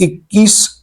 21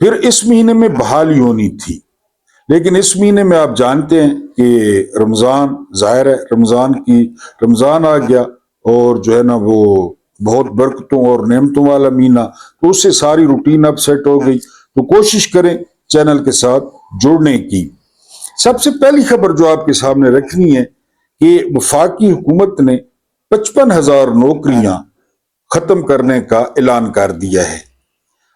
پھر اس مہینے میں بحالی ہونی تھی، لیکن اس مہینے میں آپ جانتے ہیں کہ رمضان ظاہر ہے، رمضان آ گیا، اور جو ہے نا وہ بہت برکتوں اور نعمتوں والا مہینہ، تو اس سے ساری روٹین اب سیٹ ہو گئی۔ تو کوشش کریں چینل کے ساتھ جڑنے کی۔ سب سے پہلی خبر جو آپ کے سامنے رکھنی ہے کہ وفاقی حکومت نے 55,000 نوکریاں ختم کرنے کا اعلان کر دیا ہے۔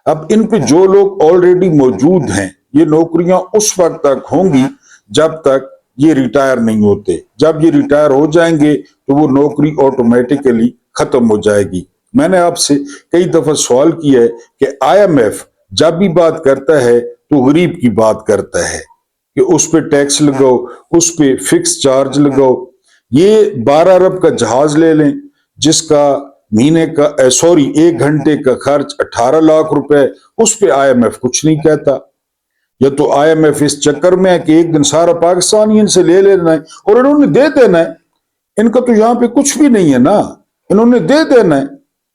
اب ان پہ جو لوگ آلریڈی موجود ہیں، یہ نوکریاں اس وقت تک ہوں گی جب تک یہ ریٹائر نہیں ہوتے۔ جب یہ ریٹائر ہو جائیں گے تو وہ نوکری آٹومیٹیکلی ختم ہو جائے گی۔ میں نے آپ سے کئی دفعہ سوال کیا ہے کہ آئی ایم ایف جب بھی بات کرتا ہے تو غریب کی بات کرتا ہے کہ اس پہ ٹیکس لگاؤ، اس پہ فکس چارج لگاؤ۔ یہ 12 ارب کا جہاز لے لیں جس کا مہینے کا ایک گھنٹے کا خرچ 18 لاکھ روپے، اس پہ آئی ایم ایف کچھ نہیں کہتا۔ یا تو آئی ایم ایف اس چکر میں ہے کہ ایک دن سارا پاکستانی ان سے لے لینا ہے اور انہوں نے دے دینا ہے، ان کا تو یہاں پہ کچھ بھی نہیں ہے نا، انہوں نے دے دینا ہے،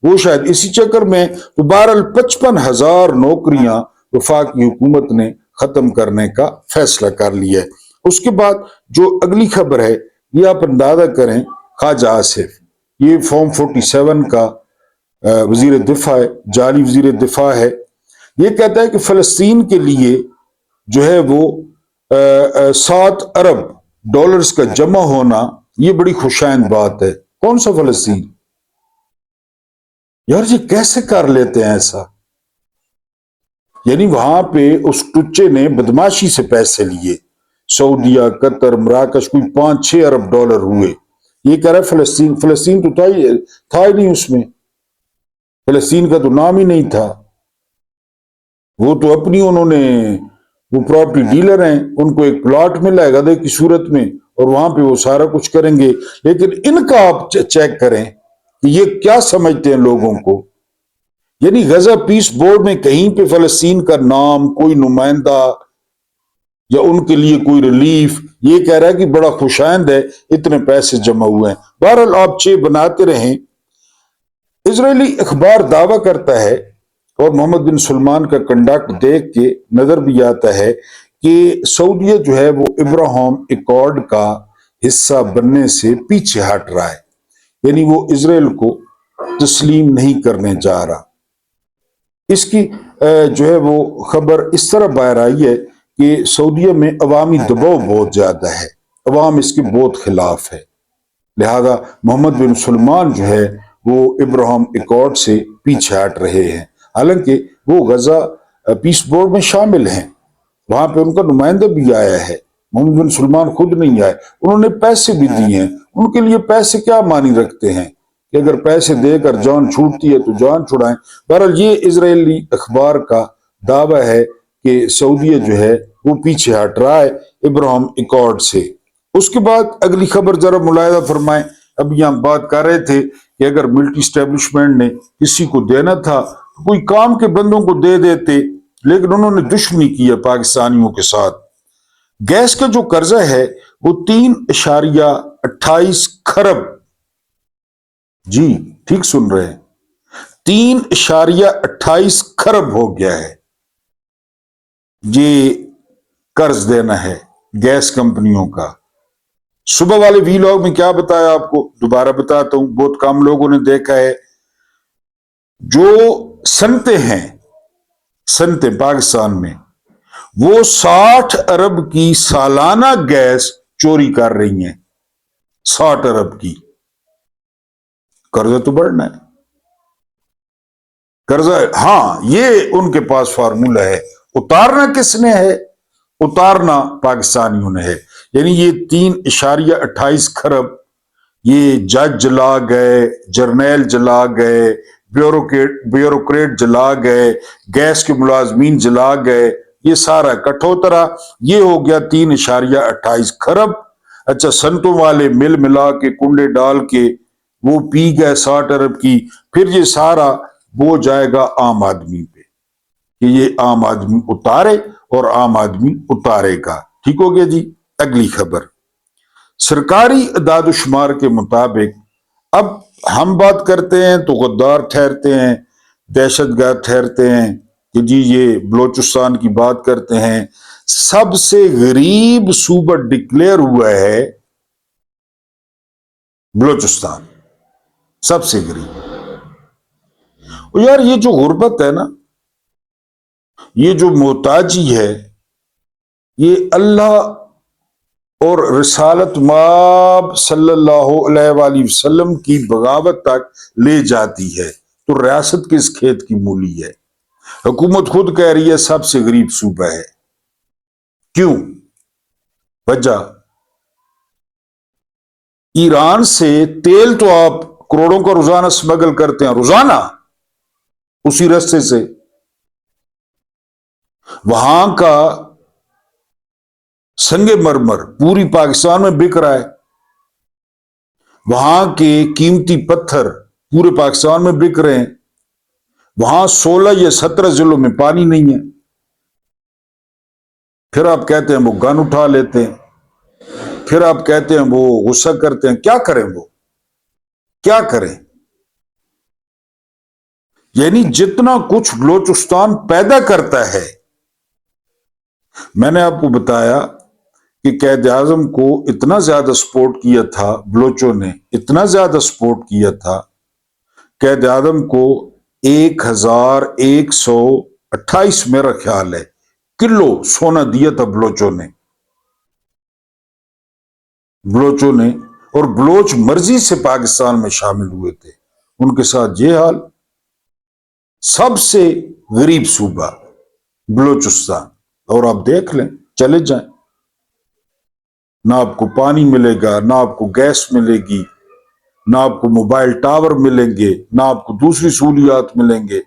وہ شاید اسی چکر میں۔ تو بہرحال 55,000 نوکریاں وفاقی حکومت نے ختم کرنے کا فیصلہ کر لیا ہے۔ اس کے بعد جو اگلی خبر ہے یہ آپ اندازہ کریں، خواجہ آصف، یہ فارم 47 کا وزیر دفاع ہے، جعلی وزیر دفاع ہے۔ یہ کہتا ہے کہ فلسطین کے لیے جو ہے وہ 7 ارب ڈالرز کا جمع ہونا یہ بڑی خوشائند بات ہے۔ کون سا فلسطین؟ یار یہ کیسے کر لیتے ہیں ایسا؟ یعنی وہاں پہ اس ٹچے نے بدماشی سے پیسے لیے، سعودیہ، قطر، مراکش، کوئی 5-6 ارب ڈالر ہوئے۔ یہ کہہ رہا ہے فلسطین تو تھا ہی نہیں، اس میں فلسطین کا تو نام ہی نہیں تھا۔ وہ تو اپنی انہوں نے، وہ پراپرٹی ڈیلر ہیں، ان کو ایک پلاٹ ملا ہے گدھے کی صورت میں اور وہاں پہ وہ سارا کچھ کریں گے۔ لیکن ان کا آپ چیک کریں کہ یہ کیا سمجھتے ہیں لوگوں کو۔ یعنی غزہ پیس بورڈ میں کہیں پہ فلسطین کا نام، کوئی نمائندہ یا ان کے لیے کوئی ریلیف، یہ کہہ رہا ہے کہ بڑا خوشائند ہے اتنے پیسے جمع ہوئے ہیں۔ بہرحال آپ بناتے رہیں۔ اسرائیلی اخبار دعویٰ کرتا ہے اور محمد بن سلمان کا کنڈکٹ دیکھ کے نظر بھی آتا ہے کہ سعودیہ جو ہے وہ ابراہیم ایکارڈ کا حصہ بننے سے پیچھے ہٹ رہا ہے، یعنی وہ اسرائیل کو تسلیم نہیں کرنے جا رہا۔ اس کی جو ہے وہ خبر اس طرح باہر آئی ہے کہ سعودیہ میں عوامی دباؤ بہت زیادہ ہے، عوام اس کے بہت خلاف ہے، لہذا محمد بن سلمان جو ہے وہ ابراہیم ایکارڈ سے پیچھے ہٹ رہے ہیں۔ حالانکہ وہ غزہ پیس بورڈ میں شامل ہیں، وہاں پہ ان کا نمائندہ بھی آیا ہے، محمد بن سلمان خود نہیں آئے، انہوں نے پیسے بھی دیے ہیں۔ ان کے لیے پیسے کیا معنی رکھتے ہیں کہ اگر پیسے دے کر جان چھوٹتی ہے تو جان چھڑائیں۔ بہرحال یہ اسرائیلی اخبار کا دعویٰ ہے کہ سعودیہ جو ہے وہ پیچھے ہٹ رہا ہے ابراہیم ایکارڈ سے۔ اس کے بعد اگلی خبر ذرا ملاحظہ فرمائیں۔ ابھی ہم بات کر رہے تھے کہ اگر ملٹری اسٹیبلشمنٹ نے کسی کو دینا تھا تو کوئی کام کے بندوں کو دے دیتے، لیکن انہوں نے دشمنی کی ہے پاکستانیوں کے ساتھ۔ گیس کا جو قرضہ ہے وہ 3.28 کھرب، جی ٹھیک سن رہے ہیں، 3.28 کھرب ہو گیا ہے۔ یہ قرض دینا ہے گیس کمپنیوں کا۔ صبح والے وی لاگ میں کیا بتایا آپ کو، دوبارہ بتاتا ہوں، بہت کم لوگوں نے دیکھا ہے۔ جو صنعتیں ہیں، صنعتیں پاکستان میں، وہ 60 ارب کی سالانہ گیس چوری کر رہی ہیں، 60 ارب کی۔ قرضہ تو بڑھنا ہے، قرضہ، ہاں یہ ان کے پاس فارمولہ ہے۔ اتارنا کس نے ہے؟ اتارنا پاکستانیوں نے ہے۔ یعنی یہ 3.28 کھرب یہ جج جلا گئے، جرنیل جلا گئے، بیوروکریٹ جلا گئے، گیس کے ملازمین جلا گئے، یہ سارا اکٹھا اترا، یہ ہو گیا 3.28 کھرب۔ اچھا، سنتوں والے مل ملا کے کنڈے ڈال کے وہ پی گئے 60 ارب کی، پھر یہ سارا وہ جائے گا عام آدمی پہ کہ یہ عام آدمی اتارے اور عام آدمی اتارے گا۔ ٹھیک ہو گیا جی۔ اگلی خبر، سرکاری اعداد و شمار کے مطابق اب ہم بات کرتے ہیں تو غدار ٹھہرتے ہیں، دہشت گرد ٹھہرتے ہیں، کہ جی یہ بلوچستان کی بات کرتے ہیں، سب سے غریب صوبہ ڈکلیئر ہوا ہے بلوچستان، سب سے غریب۔ اور یار یہ جو غربت ہے نا، یہ جو محتاجی ہے، یہ اللہ اور رسالت مآب صلی اللہ علیہ وآلہ وسلم کی بغاوت تک لے جاتی ہے۔ تو ریاست کس کھیت کی مولی ہے؟ حکومت خود کہہ رہی ہے سب سے غریب صوبہ ہے۔ کیوں؟ وجہ ایران سے تیل تو آپ کروڑوں کا روزانہ سمگل کرتے ہیں، روزانہ اسی راستے سے۔ وہاں کا سنگ مرمر پوری پاکستان میں بک رہا ہے، وہاں کے قیمتی پتھر پورے پاکستان میں بک رہے ہیں، وہاں 16 یا 17 ضلعوں میں پانی نہیں ہے، پھر آپ کہتے ہیں وہ گن اٹھا لیتے ہیں، پھر آپ کہتے ہیں وہ غصہ کرتے ہیں۔ کیا کریں؟ وہ کیا کریں؟ یعنی جتنا کچھ بلوچستان پیدا کرتا ہے، میں نے آپ کو بتایا کہ قائد اعظم کو اتنا زیادہ سپورٹ کیا تھا بلوچوں نے، اتنا زیادہ سپورٹ کیا تھا، قائد اعظم کو 1128 میرا خیال ہے کلو سونا دیا تھا بلوچوں نے، اور بلوچ مرضی سے پاکستان میں شامل ہوئے تھے۔ ان کے ساتھ یہ حال۔ سب سے غریب صوبہ بلوچستان، اور آپ دیکھ لیں، چلے جائیں، نہ آپ کو پانی ملے گا، نہ آپ کو گیس ملے گی، نہ آپ کو موبائل ٹاور ملیں گے، نہ آپ کو دوسری سہولیات ملیں گے۔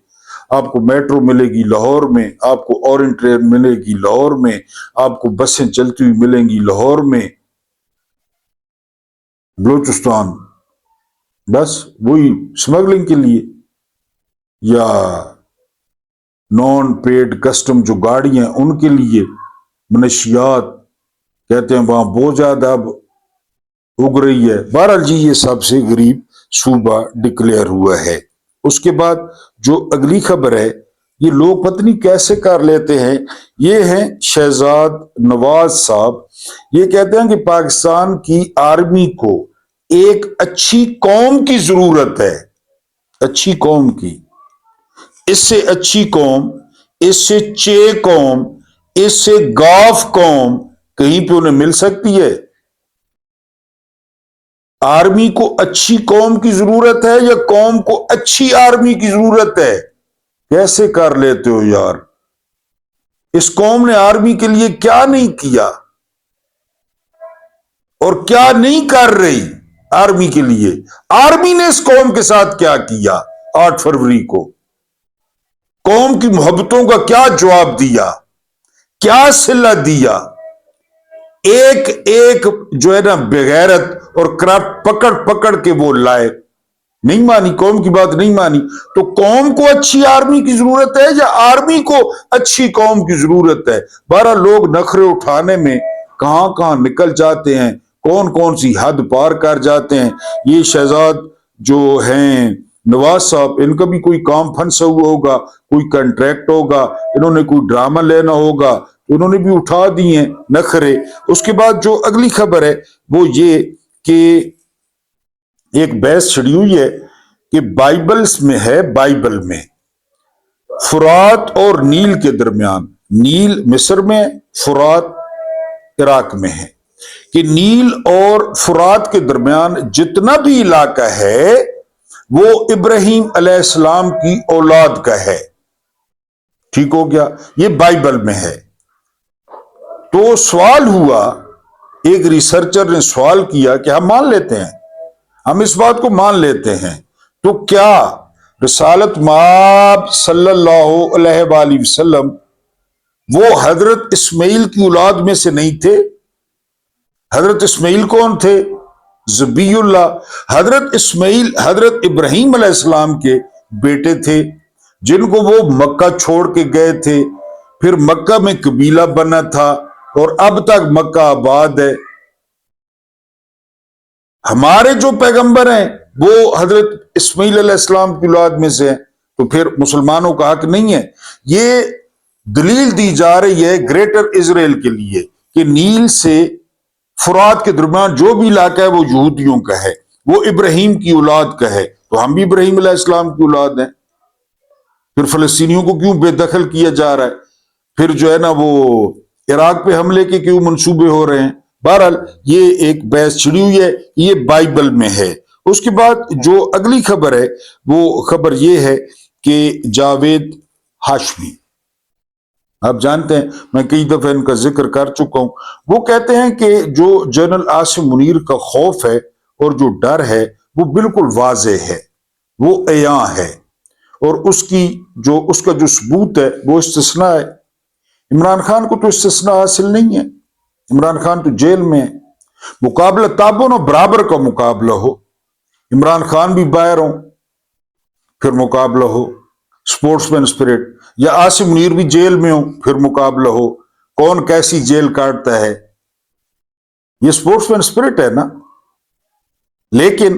آپ کو میٹرو ملے گی لاہور میں، آپ کو اورنج ٹرین ملے گی لاہور میں، آپ کو بسیں چلتی ہوئی ملیں گی لاہور میں۔ بلوچستان بس وہی سمگلنگ کے لیے، یا نان پیڈ کسٹم جو گاڑیاں ان کے لیے، منشیات کہتے ہیں وہاں بہت زیادہ اب اگ رہی ہے۔ بہرحال جی یہ سب سے غریب صوبہ ڈکلیئر ہوا ہے۔ اس کے بعد جو اگلی خبر ہے، یہ لوگ پتہ نہیں کیسے کر لیتے ہیں، یہ ہیں شہزاد نواز صاحب۔ یہ کہتے ہیں کہ پاکستان کی آرمی کو ایک اچھی قوم کی ضرورت ہے، اچھی قوم کی۔ اس سے اچھی قوم، اس سے چے قوم، اس سے گاف قوم کہیں پہ انہیں مل سکتی ہے؟ آرمی کو اچھی قوم کی ضرورت ہے یا قوم کو اچھی آرمی کی ضرورت ہے؟ کیسے کر لیتے ہو یار؟ اس قوم نے آرمی کے لیے کیا نہیں کیا اور کیا نہیں کر رہی آرمی کے لیے؟ آرمی نے اس قوم کے ساتھ کیا کیا 8 فروری کو؟ قوم کی محبتوں کا کیا جواب دیا، کیا صلہ دیا؟ ایک ایک جو ہے نا بغیرت اور کرپٹ پکڑ پکڑ کے وہ لائے، نہیں مانی، قوم کی بات نہیں مانی۔ تو قوم کو اچھی آرمی کی ضرورت ہے یا آرمی کو اچھی قوم کی ضرورت ہے؟ 12 لوگ نخرے اٹھانے میں کہاں کہاں نکل جاتے ہیں، کون کون سی حد پار کر جاتے ہیں۔ یہ شہزاد جو ہیں نواز صاحب، ان کا بھی کوئی کام پھنسا ہوا ہوگا، کوئی کنٹریکٹ ہوگا، انہوں نے کوئی ڈرامہ لینا ہوگا، انہوں نے بھی اٹھا دی ہیں نخرے۔ اس کے بعد جو اگلی خبر ہے وہ یہ کہ ایک بحث چھڑی ہوئی ہے کہ بائبلز میں ہے، بائبل میں فرات اور نیل کے درمیان، نیل مصر میں، فرات عراق میں ہے، کہ نیل اور فرات کے درمیان جتنا بھی علاقہ ہے وہ ابراہیم علیہ السلام کی اولاد کا ہے۔ ٹھیک ہو گیا؟ یہ بائبل میں ہے۔ تو سوال ہوا، ایک ریسرچر نے سوال کیا کہ ہم مان لیتے ہیں، ہم اس بات کو مان لیتے ہیں، تو کیا رسالت مآب صلی اللہ علیہ وآلہ وسلم وہ حضرت اسماعیل کی اولاد میں سے نہیں تھے؟ حضرت اسماعیل کون تھے؟ ذبیح اللہ۔ حضرت اسماعیل حضرت ابراہیم علیہ السلام کے بیٹے تھے، جن کو وہ مکہ چھوڑ کے گئے تھے، پھر مکہ میں قبیلہ بنا تھا اور اب تک مکہ آباد ہے۔ ہمارے جو پیغمبر ہیں وہ حضرت اسماعیل علیہ السلام کی اولاد میں سے ہیں۔ تو پھر مسلمانوں کا حق نہیں ہے؟ یہ دلیل دی جا رہی ہے گریٹر اسرائیل کے لیے کہ نیل سے فرات کے درمیان جو بھی علاقہ ہے وہ یہودیوں کا ہے، وہ ابراہیم کی اولاد کا ہے، تو ہم بھی ابراہیم علیہ السلام کی اولاد ہیں، پھر فلسطینیوں کو کیوں بے دخل کیا جا رہا ہے؟ پھر جو ہے نا وہ عراق پہ حملے کے کیوں منصوبے ہو رہے ہیں؟ بہرحال یہ ایک بحث چھڑی ہوئی ہے، یہ بائبل میں ہے۔ اس کے بعد جو اگلی خبر ہے وہ خبر یہ ہے کہ جاوید ہاشمی، آپ جانتے ہیں میں کئی دفعہ ان کا ذکر کر چکا ہوں، وہ کہتے ہیں کہ جو جنرل عاصم منیر کا خوف ہے اور جو ڈر ہے وہ بالکل واضح ہے، وہ عیاں ہے، اور اس کا جو ثبوت ہے وہ استثناء ہے۔ عمران خان کو تو استثناء حاصل نہیں ہے، عمران خان تو جیل میں ہے۔ مقابلہ تابون و برابر کا مقابلہ ہو، عمران خان بھی باہر ہوں پھر مقابلہ ہو، سپورٹس مین اسپرٹ، یا عاصم منیر بھی جیل میں ہوں پھر مقابلہ ہو، کون کیسی جیل کاٹتا ہے، یہ سپورٹس مین اسپرٹ ہے نا۔ لیکن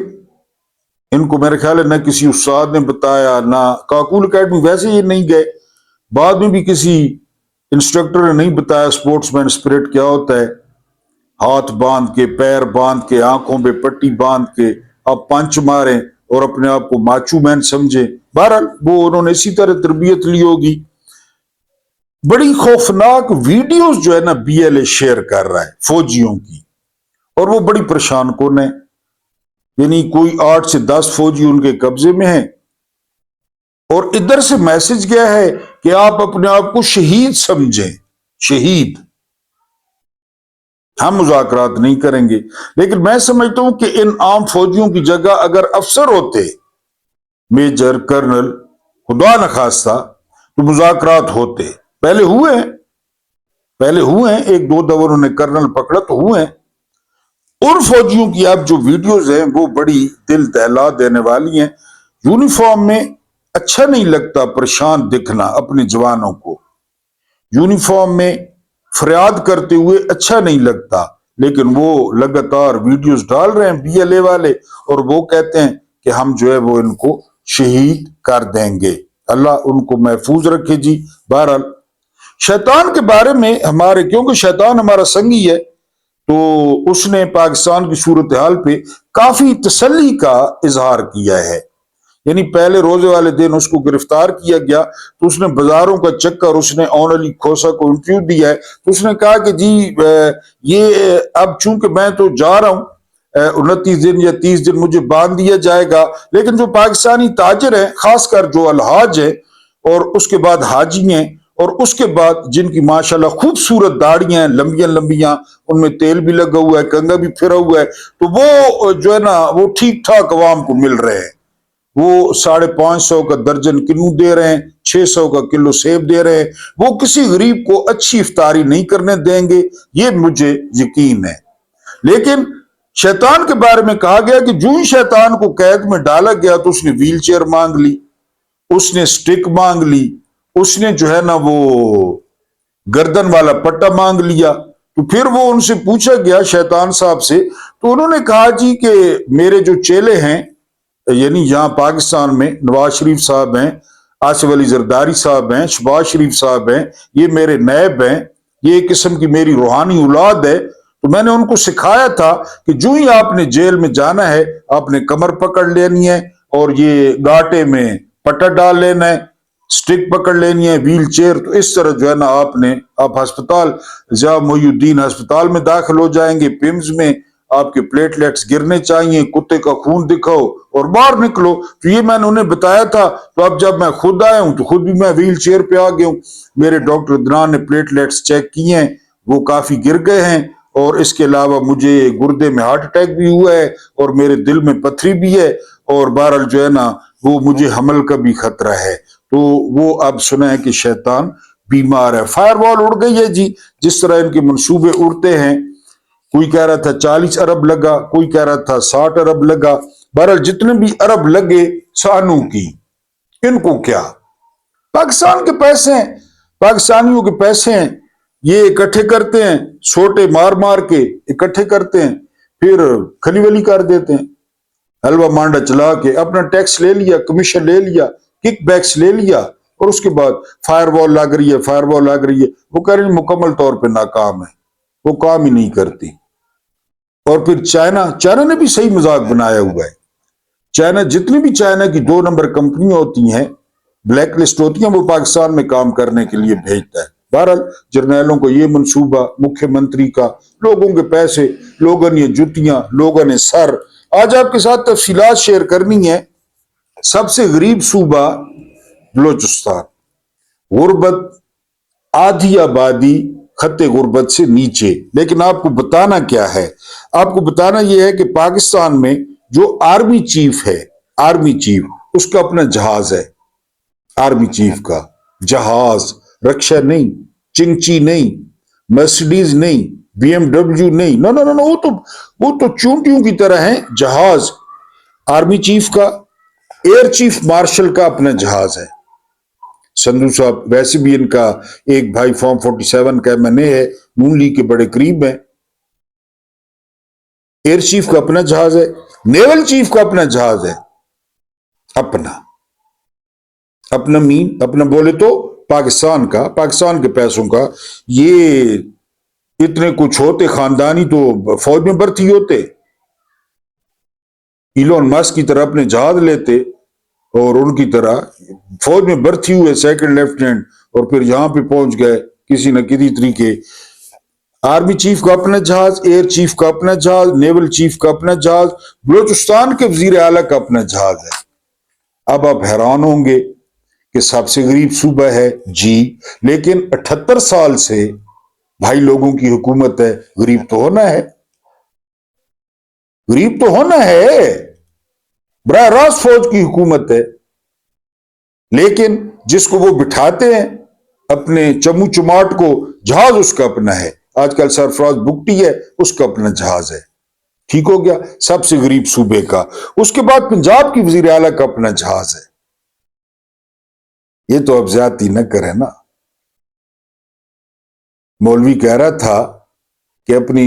ان کو میرے خیال ہے نہ کسی استاد نے بتایا، نہ کاکول اکیڈمی ویسے یہ نہیں گئے، بعد میں بھی کسی انسٹرکٹر نے نہیں بتایا سپورٹس مین اسپرٹ کیا ہوتا ہے۔ ہاتھ باندھ کے، پیر باندھ کے، آنکھوں پہ پٹی باندھ کے آپ پنچ ماریں اور اپنے آپ کو ماچو مین سمجھیں۔ بہرحال وہ انہوں نے اسی طرح تربیت لی ہوگی۔ بڑی خوفناک ویڈیوز جو ہے نا بی ایل اے شیئر کر رہا ہے فوجیوں کی، اور وہ بڑی پریشان کن ہے، یعنی کوئی 8 سے 10 فوجی ان کے قبضے میں ہیں، اور ادھر سے میسج گیا ہے کہ آپ اپنے آپ کو شہید سمجھیں، شہید۔ ہم مذاکرات نہیں کریں گے، لیکن میں سمجھتا ہوں کہ ان عام فوجیوں کی جگہ اگر افسر ہوتے، میجر، کرنل، خدا نخواستہ، تو مذاکرات ہوتے۔ پہلے ہوئے ہیں، 1-2 دفعہ انہوں نے کرنل پکڑا تو ہوئے ہیں۔ ان فوجیوں کی اب جو ویڈیوز ہیں وہ بڑی دل دہلا دینے والی ہیں۔ یونیفارم میں اچھا نہیں لگتا پریشان دکھنا اپنے جوانوں کو، یونیفارم میں فریاد کرتے ہوئے اچھا نہیں لگتا، لیکن وہ لگاتار ویڈیوز ڈال رہے ہیں بی ایل اے والے، اور وہ کہتے ہیں کہ ہم جو ہے وہ ان کو شہید کر دیں گے، اللہ ان کو محفوظ رکھے جی۔ بہرحال شیطان کے بارے میں ہمارے، کیونکہ شیطان ہمارا سنگی ہے، تو اس نے پاکستان کی صورتحال پہ کافی تسلی کا اظہار کیا ہے۔ یعنی پہلے روزے والے دن اس کو گرفتار کیا گیا تو اس نے بازاروں کا چکر، اس نے اون علی کھوسا کو انٹرویو دیا ہے، تو اس نے کہا کہ جی یہ اب چونکہ میں تو جا رہا ہوں 29 دن یا 30 دن مجھے باندھ دیا جائے گا، لیکن جو پاکستانی تاجر ہیں، خاص کر جو الحاج ہیں اور اس کے بعد حاجی ہیں، اور اس کے بعد جن کی ماشاءاللہ خوبصورت داڑیاں ہیں، لمبیاں لمبیاں، ان میں تیل بھی لگا ہوا ہے، کنگا بھی پھرا ہوا ہے، تو وہ جو ہے نا وہ ٹھیک ٹھاک عوام کو مل رہے ہیں۔ وہ 550 کا درجن کنو دے رہے ہیں، 600 کا کلو سیب دے رہے ہیں، وہ کسی غریب کو اچھی افطاری نہیں کرنے دیں گے، یہ مجھے یقین ہے۔ لیکن شیطان کے بارے میں کہا گیا کہ جو ہی شیطان کو قید میں ڈالا گیا تو اس نے ویل چیئر مانگ لی، اس نے سٹک مانگ لی، اس نے جو ہے نا وہ گردن والا پٹا مانگ لیا۔ تو پھر وہ ان سے پوچھا گیا شیطان صاحب سے، تو انہوں نے کہا جی کہ میرے جو چیلے ہیں، یعنی یہاں پاکستان میں نواز شریف صاحب ہیں، آصف علی زرداری صاحب ہیں، شہباز شریف صاحب ہیں، یہ میرے نائب ہیں، یہ ایک قسم کی میری روحانی اولاد ہے، تو میں نے ان کو سکھایا تھا کہ جو ہی آپ نے جیل میں جانا ہے آپ نے کمر پکڑ لینی ہے، اور یہ گاٹے میں پٹا ڈال لینا ہے، سٹک پکڑ لینی ہے، ویل چیئر، تو اس طرح جو ہے نا آپ ہسپتال، ضیاء محی الدین ہسپتال میں داخل ہو جائیں گے، پیمز میں آپ کے پلیٹلیٹس گرنے چاہیے، کتے کا خون دکھاؤ اور باہر نکلو۔ تو یہ میں نے انہیں بتایا تھا، تو اب جب میں خود آیا ہوں تو خود بھی میں ویل چیئر پہ آ گیا ہوں، میرے ڈاکٹر عدنان نے پلیٹلیٹس چیک کیے ہیں، وہ کافی گر گئے ہیں، اور اس کے علاوہ مجھے گردے میں ہارٹ اٹیک بھی ہوا ہے اور میرے دل میں پتھری بھی ہے، اور بہرحال جو ہے نا وہ مجھے حمل کا بھی خطرہ ہے۔ تو وہ اب سنا ہے کہ شیطان بیمار ہے، فائر وال اڑ گئی ہے جی، جس طرح ان کے منصوبے اڑتے ہیں، کوئی کہہ رہا تھا 40 ارب لگا، کوئی کہہ رہا تھا 60 ارب لگا، بہرحال جتنے بھی ارب لگے سانوں کی، ان کو کیا، پاکستان کے پیسے ہیں، پاکستانیوں کے پیسے ہیں، یہ اکٹھے کرتے ہیں، چھوٹے مار مار کے اکٹھے کرتے ہیں، پھر کھلی ولی کر دیتے ہیں، حلوہ مانڈا چلا کے اپنا ٹیکس لے لیا، کمیشن لے لیا، کک بیکس لے لیا اور اس کے بعد فائر وال لگ رہی ہے، فائر وال لگ رہی ہے، وہ کہہ رہی ہے مکمل طور پہ ناکام ہے، وہ کام ہی نہیں کرتی۔ اور پھر چائنا نے بھی صحیح مذاق بنایا ہوا ہے۔ چائنا، جتنی بھی چائنا کی 2 نمبر کمپنیاں ہوتی ہیں، بلیک لسٹ ہوتی ہیں، وہ پاکستان میں کام کرنے کے لیے بھیجتا ہے۔ بہرحال جرنیلوں کو یہ منصوبہ، مکھیہ منتری کا، لوگوں کے پیسے، لوگوں نے جتیاں، لوگوں نے سر۔ آج آپ کے ساتھ تفصیلات شیئر کرنی ہے۔ سب سے غریب صوبہ بلوچستان، غربت، آدھی آبادی خط غربت سے نیچے۔ لیکن آپ کو بتانا کیا ہے؟ آپ کو بتانا یہ ہے کہ پاکستان میں جو آرمی چیف ہے، آرمی چیف، اس کا اپنا جہاز ہے۔ آرمی چیف کا جہاز، رکشا نہیں، چنچی نہیں، مرسڈیز نہیں، بی ایم ڈبلیو نہیں، نو نو نو، وہ تو چونٹیوں کی طرح ہیں جہاز۔ آرمی چیف کا، ایئر چیف مارشل کا اپنا جہاز ہے۔ سندھو صاحب ویسے بھی ان کا ایک بھائی فارم 47 کا MNA ہے، نون لیگ کے بڑے قریب ہیں۔ ایئر چیف کا اپنا جہاز ہے، نیول چیف کا اپنا جہاز ہے، اپنا اپنا بولے تو پاکستان کا، پاکستان کے پیسوں کا۔ یہ اتنے کچھ ہوتے خاندانی تو فوج میں بھرتی ہوتے، ایلون مسک کی طرح اپنے جہاز لیتے اور ان کی طرح فوج میں بھرتی ہوئے سیکنڈ لیفٹیننٹ، اور پھر یہاں پہ پہنچ گئے کسی نہ کسی طریقے۔ آرمی چیف کا اپنا جہاز، ایئر چیف کا اپنا جہاز، نیول چیف کا اپنا جہاز، بلوچستان کے وزیر اعلیٰ کا اپنا جہاز ہے۔ اب آپ حیران ہوں گے کہ سب سے غریب صوبہ ہے جی، لیکن 78 سال سے بھائی لوگوں کی حکومت ہے۔ غریب تو ہونا ہے، غریب تو ہونا ہے، براہ راست فوج کی حکومت ہے۔ لیکن جس کو وہ بٹھاتے ہیں اپنے چمو چماٹ کو، جہاز اس کا اپنا ہے۔ آج کل سرفراز بگٹی ہے، اس کا اپنا جہاز ہے۔ ٹھیک ہو گیا، سب سے غریب صوبے کا۔ اس کے بعد پنجاب کی وزیر اعلیٰ کا اپنا جہاز ہے۔ یہ تو اب زیادتی نہ کرے نا۔ مولوی کہہ رہا تھا کہ اپنی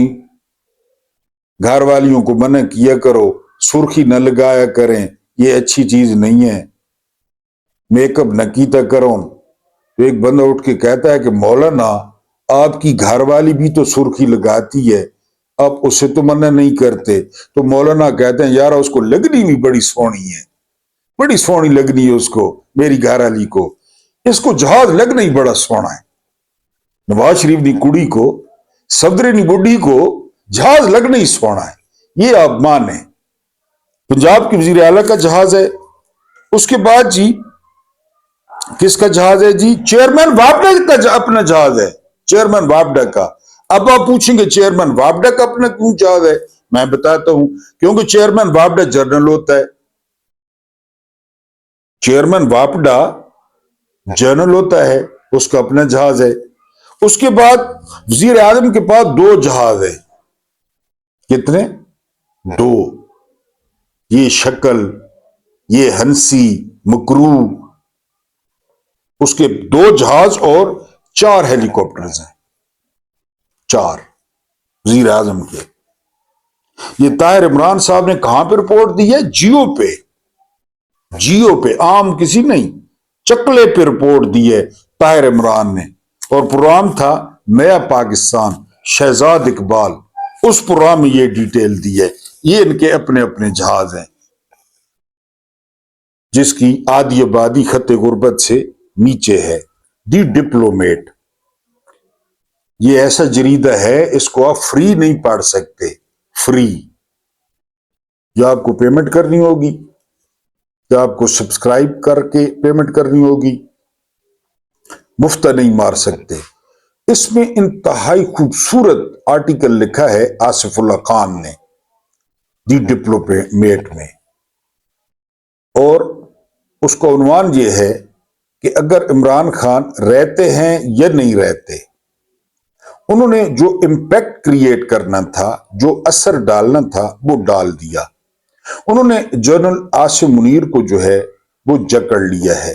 گھر والیوں کو منع کیا کرو، سرخی نہ لگایا کریں، یہ اچھی چیز نہیں ہے، میک اپ نہ کیتا کرو۔ تو ایک بندہ اٹھ کے کہتا ہے کہ مولانا آپ کی گھر والی بھی تو سرخی لگاتی ہے، آپ اسے تو منع نہیں کرتے۔ تو مولانا کہتے ہیں یار اس کو لگنی بھی بڑی سونی ہے، بڑی سونی لگنی ہے اس کو، میری گھر والی کو، اس کو جہاز لگنا ہی بڑا سونا ہے۔ نواز شریف کی کڑی کو، صدر کی بڈھی کو جہاز لگنا ہی سونا ہے، یہ آپ مانیں۔ پنجاب کی وزیر اعلیٰ کا جہاز ہے۔ اس کے بعد جی کس کا جہاز ہے جی؟ چیئرمین واپڈا کا اپنا جہاز ہے، چیئرمین واپڈا کا۔ اب آپ پوچھیں گے چیئرمین واپڈا کا اپنا کیوں جہاز ہے؟ میں بتاتا ہوں، کیونکہ چیئرمین واپڈا جنرل ہوتا ہے۔ چیئرمین واپڈا جنرل ہوتا ہے، اس کا اپنا جہاز ہے۔ اس کے بعد وزیر اعظم کے پاس 2 جہاز ہیں۔ کتنے؟ 2۔ یہ شکل، یہ ہنسی مکرو، اس کے 2 جہاز اور 4 ہیلی کاپٹرز ہیں، 4 وزیر اعظم کے۔ یہ طاہر عمران صاحب نے کہاں پہ رپورٹ دی ہے؟ جیو پہ، جیو پہ، عام کسی نہیں، چکلے پہ رپورٹ دی ہے طاہر عمران نے۔ اور پروگرام تھا نیا پاکستان، شہزاد اقبال، اس پروگرام میں یہ ڈیٹیل دی ہے۔ یہ ان کے اپنے اپنے جہاز ہیں، جس کی آدھی آبادی خط غربت سے نیچے ہے۔ دی ڈپلومیٹ، یہ ایسا جریدہ ہے، اس کو آپ فری نہیں پڑھ سکتے، فری۔ یا آپ کو پیمنٹ کرنی ہوگی، یا آپ کو سبسکرائب کر کے پیمنٹ کرنی ہوگی، مفت نہیں مار سکتے۔ اس میں انتہائی خوبصورت آرٹیکل لکھا ہے آصف اللہ خان نے دی ڈپلومیٹ میں، اور اس کا عنوان یہ ہے کہ اگر عمران خان رہتے ہیں یا نہیں رہتے۔ انہوں نے جو امپیکٹ کریٹ کرنا تھا، جو اثر ڈالنا تھا، وہ ڈال دیا۔ انہوں نے جنرل عاصم منیر کو جو ہے وہ جکڑ لیا ہے۔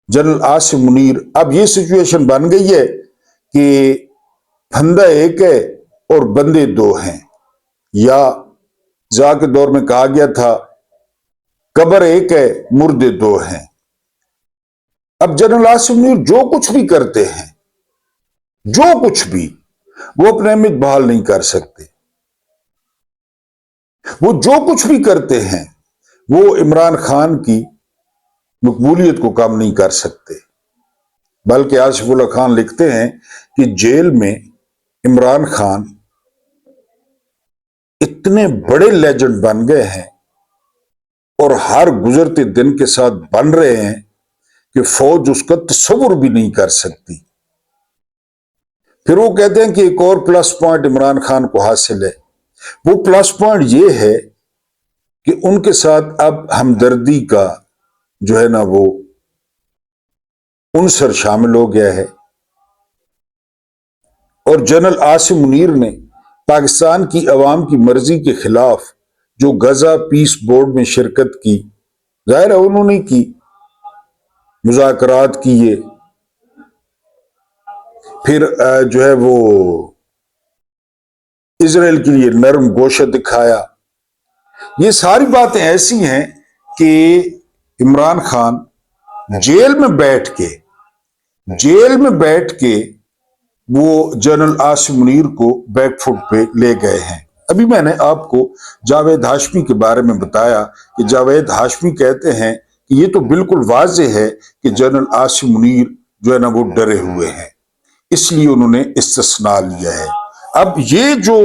جنرل عاصم منیر، اب یہ سچویشن بن گئی ہے کہ پھندا ایک ہے اور بندے 2 ہیں، یا ضیاء کے دور میں کہا گیا تھا قبر ایک ہے مردے دو ہیں۔ اب جنرل آصف منیر جو کچھ بھی کرتے ہیں، جو کچھ بھی، وہ اپنے امید بحال نہیں کر سکتے۔ وہ جو کچھ بھی کرتے ہیں وہ عمران خان کی مقبولیت کو کم نہیں کر سکتے۔ بلکہ آصف اللہ خان لکھتے ہیں کہ جیل میں عمران خان اتنے بڑے لیجنڈ بن گئے ہیں اور ہر گزرتے دن کے ساتھ بن رہے ہیں کہ فوج اس کا تصور بھی نہیں کر سکتی۔ پھر وہ کہتے ہیں کہ ایک اور پلس پوائنٹ عمران خان کو حاصل ہے، وہ پلس پوائنٹ یہ ہے کہ ان کے ساتھ اب ہمدردی کا جو ہے نا وہ عنصر شامل ہو گیا ہے۔ اور جنرل آصف منیر نے پاکستان کی عوام کی مرضی کے خلاف جو غزہ پیس بورڈ میں شرکت کی، ظاہر ہے انہوں نے کی، مذاکرات کیے، پھر جو ہے وہ اسرائیل کے لیے نرم گوشت دکھایا۔ یہ ساری باتیں ایسی ہیں کہ عمران خان جیل میں بیٹھ کے وہ جنرل آصف منیر کو بیک فٹ پہ لے گئے ہیں۔ ابھی میں نے آپ کو جاوید ہاشمی کے بارے میں بتایا کہ جاوید ہاشمی کہتے ہیں کہ یہ تو بالکل واضح ہے کہ جنرل آصف منیر جو ہے نا وہ ڈرے ہوئے ہیں، اس لیے انہوں نے استثناء لیا ہے۔ اب یہ جو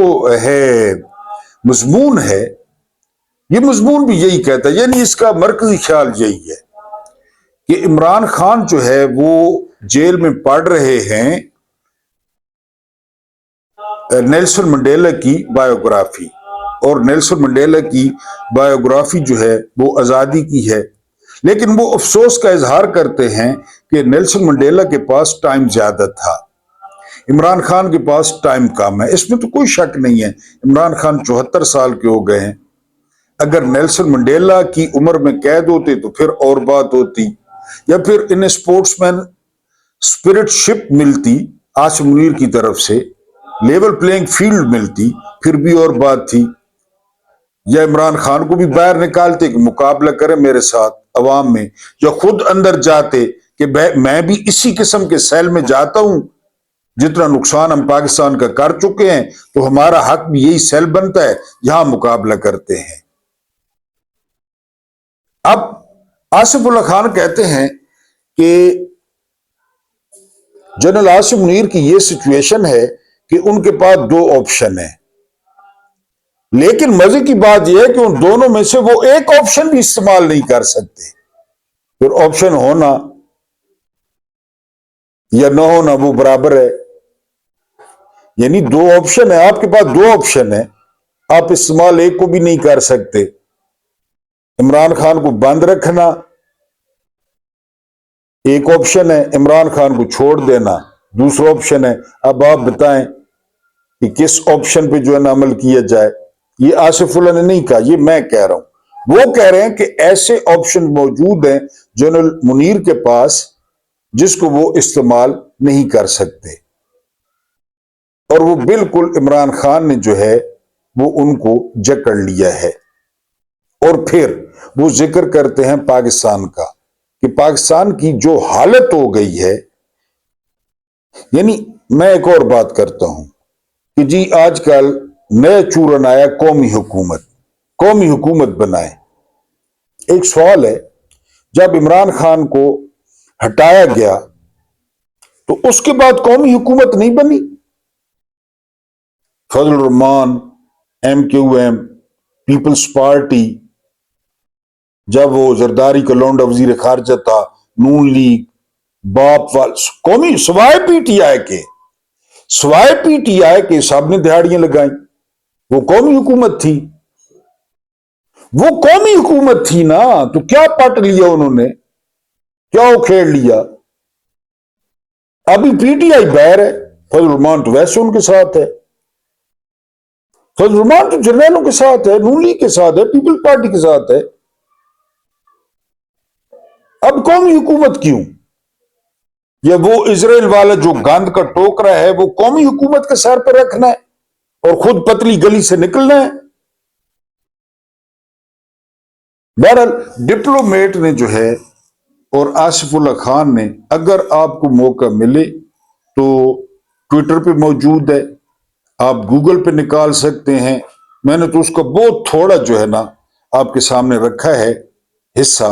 ہے مضمون ہے، یہ مضمون بھی یہی کہتا ہے، یعنی اس کا مرکزی خیال یہی ہے کہ عمران خان جو ہے وہ جیل میں پڑھ رہے ہیں نیلسن منڈیلا کی بایوگرافی، اور نیلسن منڈیلا کی بایوگرافی جو ہے وہ آزادی کی ہے، لیکن وہ افسوس کا اظہار کرتے ہیں کہ نیلسن منڈیلا کے پاس ٹائم زیادہ تھا، عمران خان کے پاس ٹائم کم ہے۔ اس میں تو کوئی شک نہیں ہے، عمران خان 74 سال کے ہو گئے ہیں۔ اگر نیلسن منڈیلا کی عمر میں قید ہوتے تو پھر اور بات ہوتی، یا پھر انہیں سپورٹس مین اسپرٹ شپ ملتی آصف منیر کی طرف سے، لیول پلینگ فیلڈ ملتی، پھر بھی اور بات تھی، یا عمران خان کو بھی باہر نکالتے کہ مقابلہ کرے میرے ساتھ عوام میں، یا خود اندر جاتے کہ میں بھی اسی قسم کے سیل میں جاتا ہوں، جتنا نقصان ہم پاکستان کا کر چکے ہیں تو ہمارا حق بھی یہی سیل بنتا ہے، یہاں مقابلہ کرتے ہیں۔ اب آصف اللہ خان کہتے ہیں کہ جنرل آصف منیر کی یہ سچویشن ہے کہ ان کے پاس دو آپشن ہیں، لیکن مزے کی بات یہ ہے کہ ان دونوں میں سے وہ ایک آپشن بھی استعمال نہیں کر سکتے۔ پھر آپشن ہونا یا نہ ہونا وہ برابر ہے، یعنی دو آپشن ہے، آپ کے پاس دو آپشن ہے، آپ استعمال ایک کو بھی نہیں کر سکتے۔ عمران خان کو بند رکھنا ایک آپشن ہے، عمران خان کو چھوڑ دینا دوسرا آپشن ہے۔ اب آپ بتائیں کہ کس آپشن پہ جو ہے نا عمل کیا جائے۔ یہ آصف اللہ نے نہیں کہا، یہ میں کہہ رہا ہوں۔ وہ کہہ رہے ہیں کہ ایسے آپشن موجود ہیں جنرل منیر کے پاس جس کو وہ استعمال نہیں کر سکتے، اور وہ بالکل عمران خان نے جو ہے وہ ان کو جکڑ لیا ہے۔ اور پھر وہ ذکر کرتے ہیں پاکستان کا، کہ پاکستان کی جو حالت ہو گئی ہے، یعنی میں ایک اور بات کرتا ہوں کہ جی آج کل نیا چورن آیا قومی حکومت بنائے۔ ایک سوال ہے، جب عمران خان کو ہٹایا گیا تو اس کے بعد قومی حکومت نہیں بنی؟ فضل الرحمان، MQM، پیپلز پارٹی، جب وہ زرداری کا لونڈا وزیر خارجہ تھا، نون لیگ، باپ قومی سوائے پی ٹی آئی کے سب نے دہاڑیاں لگائیں، وہ قومی حکومت تھی نا، تو کیا پٹ لیا انہوں نے، کیا کھیڑ لیا؟ ابھی پی ٹی آئی باہر ہے، فضل الرحمان تو ویسے ان کے ساتھ ہے، فضل الرحمان تو جرنیلوں کے ساتھ ہے، نون لیگ کے ساتھ ہے، پیپل پارٹی کے ساتھ ہے۔ اب قومی حکومت کیوں؟ یا وہ اسرائیل والا جو گند کا ٹوکرا ہے وہ قومی حکومت کے سر پہ رکھنا ہے اور خود پتلی گلی سے نکلنا ہے؟ بہرحال ڈپلومیٹ نے جو ہے اور آصف اللہ خان نے، اگر آپ کو موقع ملے تو ٹویٹر پہ موجود ہے، آپ گوگل پہ نکال سکتے ہیں، میں نے تو اس کا بہت تھوڑا جو ہے نا آپ کے سامنے رکھا ہے حصہ،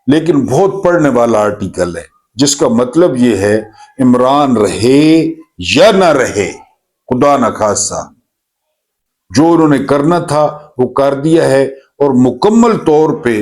لیکن بہت پڑھنے والا آرٹیکل ہے، جس کا مطلب یہ ہے عمران رہے یا نہ رہے، خدا نہ خواستہ جو انہوں نے کرنا تھا وہ کر دیا ہے، اور مکمل طور پہ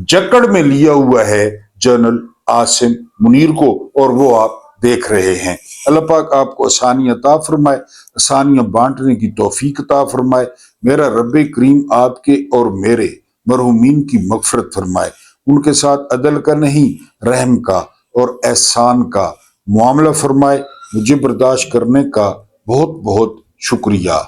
جکڑ میں لیا ہوا ہے جنرل عاصم منیر کو، اور وہ آپ دیکھ رہے ہیں۔ اللہ پاک آپ کو آسانیاں عطا فرمائے، آسانیاں بانٹنے کی توفیق عطا فرمائے۔ میرا رب کریم آپ کے اور میرے مرحومین کی مغفرت فرمائے، ان کے ساتھ عدل کا نہیں رحم کا اور احسان کا معاملہ فرمائے۔ مجھے برداشت کرنے کا بہت بہت شکریہ۔